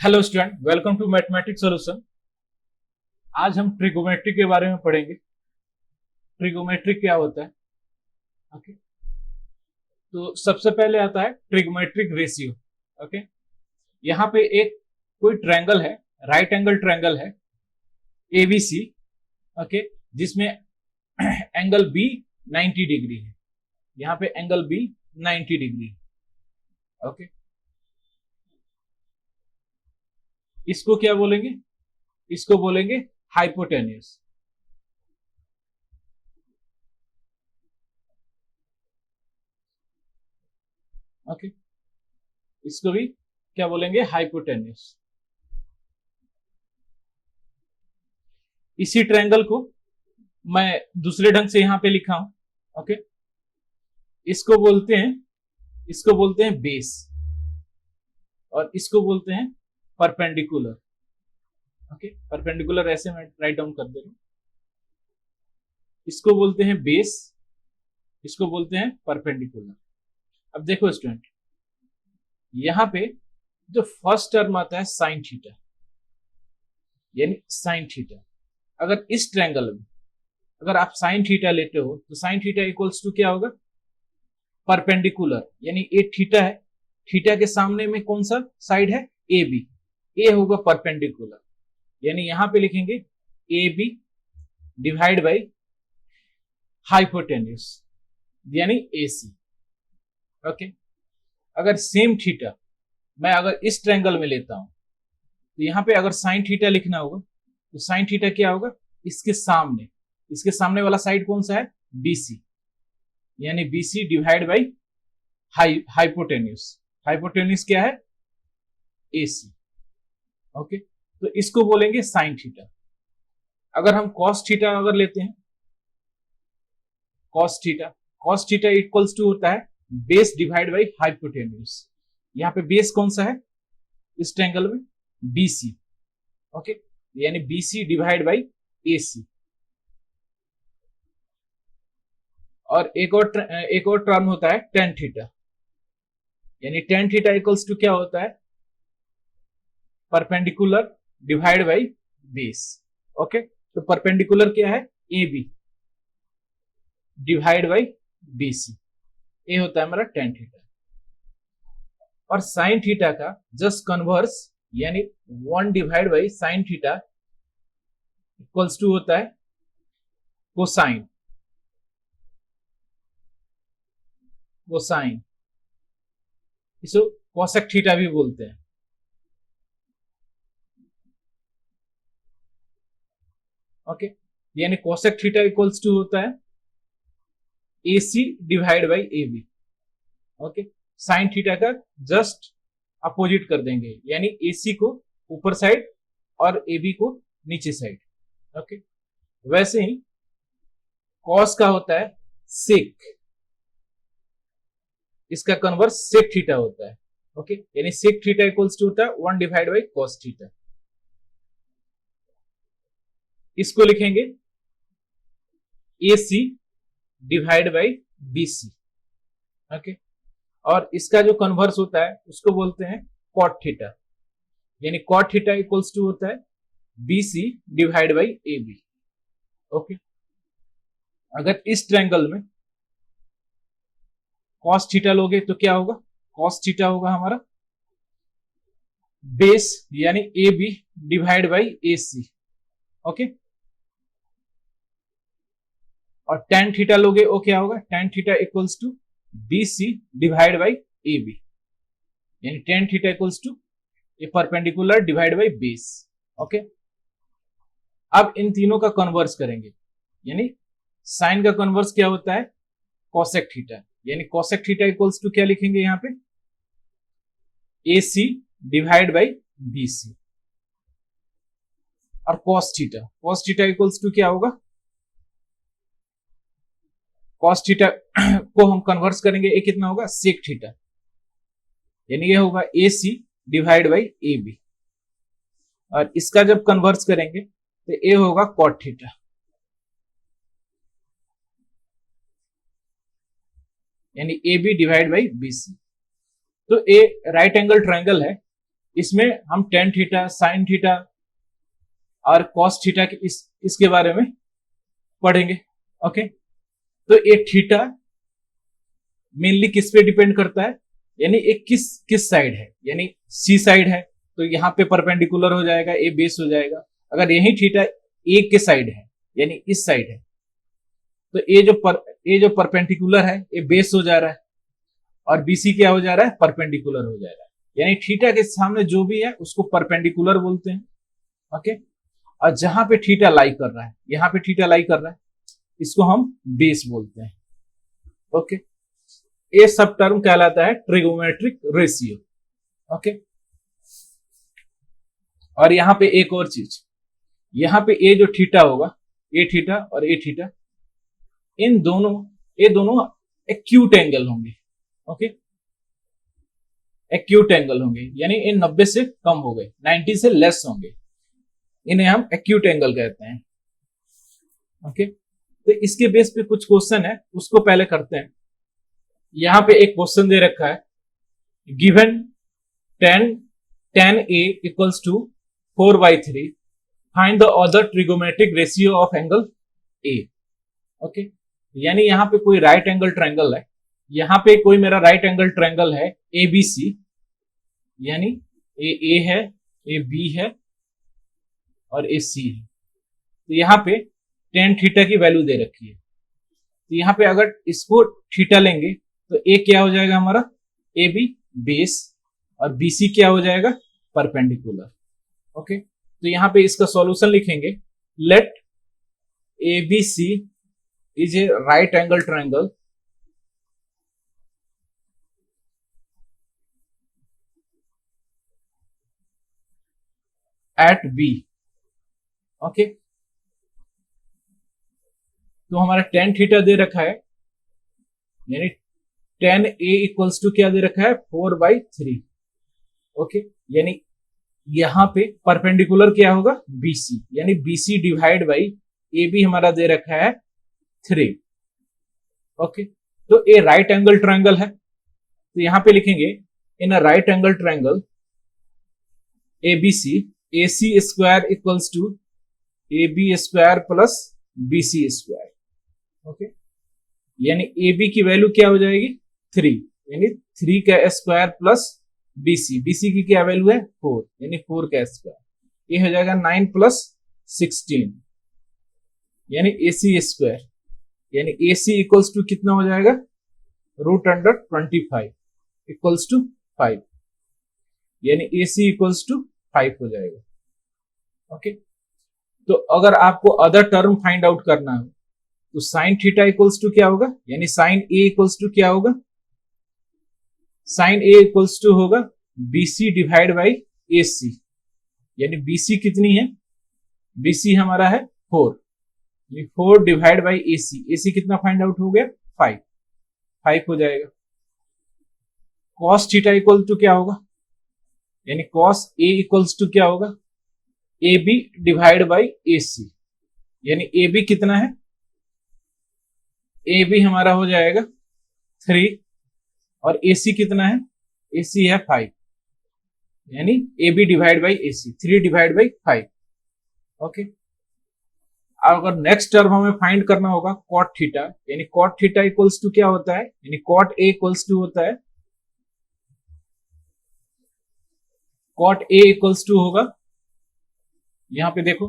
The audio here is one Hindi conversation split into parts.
Hello student, welcome to mathematics solution. आज हम ट्रिगोमेट्री के बारे में पढ़ेंगे। ट्रिगोमेट्री क्या होता है? ओके, तो सबसे पहले आता है ट्रिगोमेट्रिक रेशियो। ओके, यहाँ पे एक कोई ट्रायंगल है, राइट एंगल ट्रायंगल है एबीसी। ओके, जिसमें एंगल बी 90 डिग्री है। यहाँ पे एंगल बी 90 डिग्री है। ओके, इसको क्या बोलेंगे? इसको बोलेंगे हाइपोटेन्यूस। ओके, इसको भी क्या बोलेंगे? हाइपोटेन्यूस। इसी ट्रायंगल को मैं दूसरे ढंग से यहां पे लिखा हूं। ओके, इसको बोलते हैं बेस, और इसको बोलते हैं परपेंडिकुलर। ओके, परपेंडिकुलर ऐसे मैं राइट डाउन कर दे रहा हूं। इसको बोलते हैं बेस, इसको बोलते हैं परपेंडिकुलर। अब देखो स्टूडेंट, यहां पे जो फर्स्ट टर्म आता है साइन थीटा, यानी साइन थीटा। अगर इस ट्रायंगल में अगर आप साइन थीटा लेते हो तो साइन थीटा इक्वल्स टू क्या होगा? परपेंडिकुलर, यानी ए थीटा है, थीटा के सामने में कौन सा साइड है? A B. ए होगा परपेंडिकुलर, यानी यहां पे लिखेंगे A B divide by hypotenuse, यानी ए सी। ओके, अगर सेम थीटा मैं अगर इस ट्रायंगल में लेता हूं तो यहां पे अगर साइन थीटा लिखना होगा तो साइन थीटा क्या होगा? इसके सामने वाला साइड कौन सा है? बीसी, यानी BC divide by hypotenuse. Hypotenuse क्या है? एसी। ओके, तो इसको बोलेंगे साइन थीटा। अगर हम कॉस थीटा अगर लेते हैं, कॉस थीटा इक्वल्स टू होता है बेस डिवाइड बाई हाइपोटेन्यूस। यहां पे बेस कौन सा है इस ट्रायंगल में? बीसी। ओके, यानी बीसी डिवाइड बाई एसी। और एक और टर्म होता है टेन थीटा, यानी टेन थीटा इक्वल्स टू क्या होता है? Perpendicular divide by base. Okay, तो परपेंडिकुलर क्या है? A B divide by B C. ये होता है हमारा टेन थीटा। और साइन थीटा का जस्ट कन्वर्स, यानी one divide by sine theta equals to होता है कोसाइन। कोसाइन इसको कोसेक थीटा भी बोलते हैं। ओके, यानी कोसेक थीटा इक्वल्स टू होता है A C divide by A B. Okay, sine theta का जस्ट अपोजिट कर देंगे, यानी ए सी को ऊपर साइड और ए बी को नीचे साइड। ओके, वैसे ही कॉस का होता है सेक, इसका कन्वर्स सेक थीटा होता है। ओके, यानी सेक थीटा इक्वल्स टू होता है one divide by cos theta. इसको लिखेंगे A C divide by B C. Okay, और इसका जो कन्वर्स होता है उसको बोलते हैं कॉट थीटा, यानी कॉट थीटा इक्वल्स टू होता है B C divide by A B. Okay, अगर इस ट्रायंगल में कॉस थीटा लोगे तो क्या होगा? कॉस थीटा होगा हमारा बेस, यानी A B divide by A C. Okay, और टेन थीटा लोगे वो क्या होगा? Tan theta equals to B C divide by A B, यानी tan theta equals to a perpendicular divide by base. Okay, अब इन तीनों का कन्वर्स करेंगे, यानी साइन का कन्वर्स क्या होता है? कोसेक थीटा, यानी कोसेक थीटा इक्वल्स टू क्या लिखेंगे यहां पे? ए सी डिवाइड बाई बी सी। और कॉस थीटा इक्वल्स टू क्या होगा? कॉस थीटा को हम कन्वर्स करेंगे, ये कितना होगा? सेक थीटा, यानी ये होगा ए C divide by A B. और इसका जब कन्वर्स करेंगे तो ये होगा कॉट थीटा, यानी A B divide by B C. तो ए राइट एंगल ट्रायंगल है, इसमें हम टेन थीटा, साइन थीटा और कॉस थीटा के इसके बारे में पढ़ेंगे। ओके, तो ये थीटा मेनली किस पे डिपेंड करता है, यानी एक किस साइड है, यानी सी साइड है तो यहाँ पे परपेंडिकुलर हो जाएगा, ए बेस हो जाएगा। अगर यही थीटा ए के साइड है यानी इस साइड है तो ये जो परपेंडिकुलर है ये बेस हो जा रहा है और बीसी क्या हो जा रहा है, परपेंडिकुलर हो जा रहा है। यानी थीटा के सामने जो भी है उसको परपेंडिकुलर बोलते हैं। ओके, और जहां पे थीटा लाई कर रहा है, यहां पे थीटा लाई कर रहा है, इसको हम बेस बोलते हैं। ओके, ये सब टर्म कहलाता है ट्रिगोमेट्रिक रेशियो। ओके, और यहां पे एक और चीज, यहां पे ये जो थीटा होगा, ये थीटा और ये थीटा, ये दोनों एक्यूट एंगल होंगे। ओके, एक्यूट एंगल होंगे यानी ये 90 से कम हो गए, 90 से लेस होंगे, इन्हें हम एक्यूट एंगल कहते हैं। ओके, तो इसके बेस पे कुछ क्वेश्चन है, उसको पहले करते हैं। यहां पे एक क्वेश्चन दे रखा है, given tan A equals to 4/3, find the other trigonometric ratio of angle A। Okay, यानी यहां पे कोई राइट एंगल ट्रायंगल है, यहां पे कोई मेरा राइट एंगल ट्रायंगल है ABC, यानी ए है, ए बी है और ए सी है। तो यहां पे tan थीटा की वैल्यू दे रखी है, तो यहां पे अगर इसको थीटा लेंगे तो ए क्या हो जाएगा हमारा, ए बी बेस, और BC क्या हो जाएगा, परपेंडिकुलर। ओके, तो यहां पे इसका सॉल्यूशन लिखेंगे, let ABC is a right angle triangle at B। Okay, तो हमारा tan थीटा दे रखा है, यानी tan A इक्वल्स टू क्या दे रखा है, 4/3। ओके, यानी यहां पे परपेंडिकुलर क्या होगा, BC, यानी BC डिवाइड बाई AB हमारा दे रखा है 3। ओके, तो ये राइट एंगल ट्रायंगल है, तो यहां पे लिखेंगे in a right angle triangle ABC, AC square equals to AB square plus BC square. Okay, यानी AB की वैल्यू क्या हो जाएगी, 3, यानी 3 का स्क्वायर प्लस BC की क्या वैल्यू है, 4, यानी 4 का स्क्वायर, ये हो जाएगा 9 प्लस 16, यानी AC स्क्वायर, यानी AC इक्वल्स टू कितना हो जाएगा, √25 इक्वल्स टू 5, यानी AC इक्वल्स टू 5 हो जाएगा। ओके, तो अगर आपको अदर टर्म फाइंड आउट करना हो तो साइन थीटा इक्वल्स टू क्या होगा, यानी साइन A इक्वल्स टू क्या होगा, साइन A इक्वल्स टू होगा BC डिवाइड बाई AC, यानी BC कितनी है, BC हमारा है 4, 4 डिवाइड बाई AC कितना फाइंड आउट हो गया, 5 हो जाएगा। कॉस थीटा इक्वल टू क्या होगा, यानी कॉस A इक्वल्स टू क्या होगा, AB डिवाइड बाई AC, यानी AB कितना है, AB हमारा हो जाएगा 3 और AC कितना है, AC है 5, यानी AB divide by AC 3 divide by 5। Okay, अगर नेक्स्ट टर्म हमें फाइंड करना होगा कॉट थीटा, यानी कॉट थीटा इक्वल्स टू क्या होता है, यानी कॉट A इक्वल्स टू होता है, कॉट A इक्वल्स टू होगा, यहां पे देखो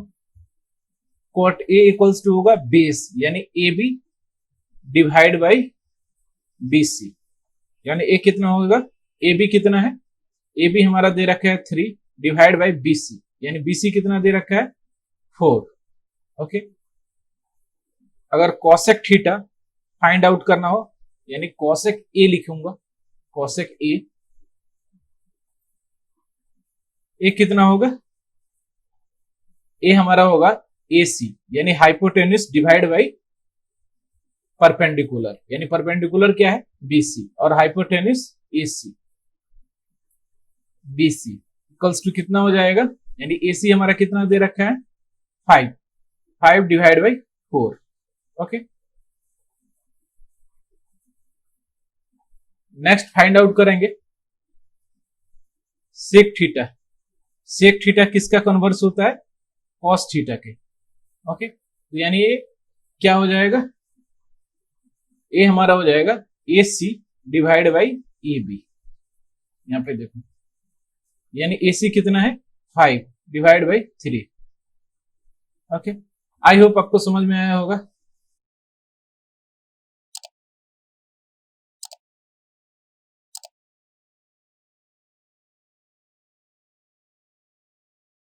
कॉट A इक्वल्स टू होगा बेस, यानी AB डिवाइड बाई BC, यानी A कितना होगा, AB कितना है, AB हमारा दे रखा है 3 डिवाइड बाई BC, यानी BC कितना दे रखा है, 4। ओके, अगर कॉसेक थीटा फाइंड आउट करना हो, यानी कॉसेक A लिखूंगा, कॉसेक A कितना होगा, A हमारा होगा AC, यानी हाइपोटेन्यूस डिवाइड बाई परपेंडिकुलर, यानी परपेंडिकुलर क्या है, BC, और hypotenuse AC, BC equals to कितना हो जाएगा, यानी AC हमारा कितना दे रखा है, 5 divide by 4। Okay, next find out करेंगे सेक थीटा, सेक थीटा किसका कन्वर्स होता है? कॉस थीटा के। ओके, तो यानी ये क्या हो जाएगा? ये हमारा हो जाएगा ए C divide by A B. यहां पे देखो, यानी ए सी कितना है? 5 divide by 3। Okay, I hope आपको समझ में आया होगा।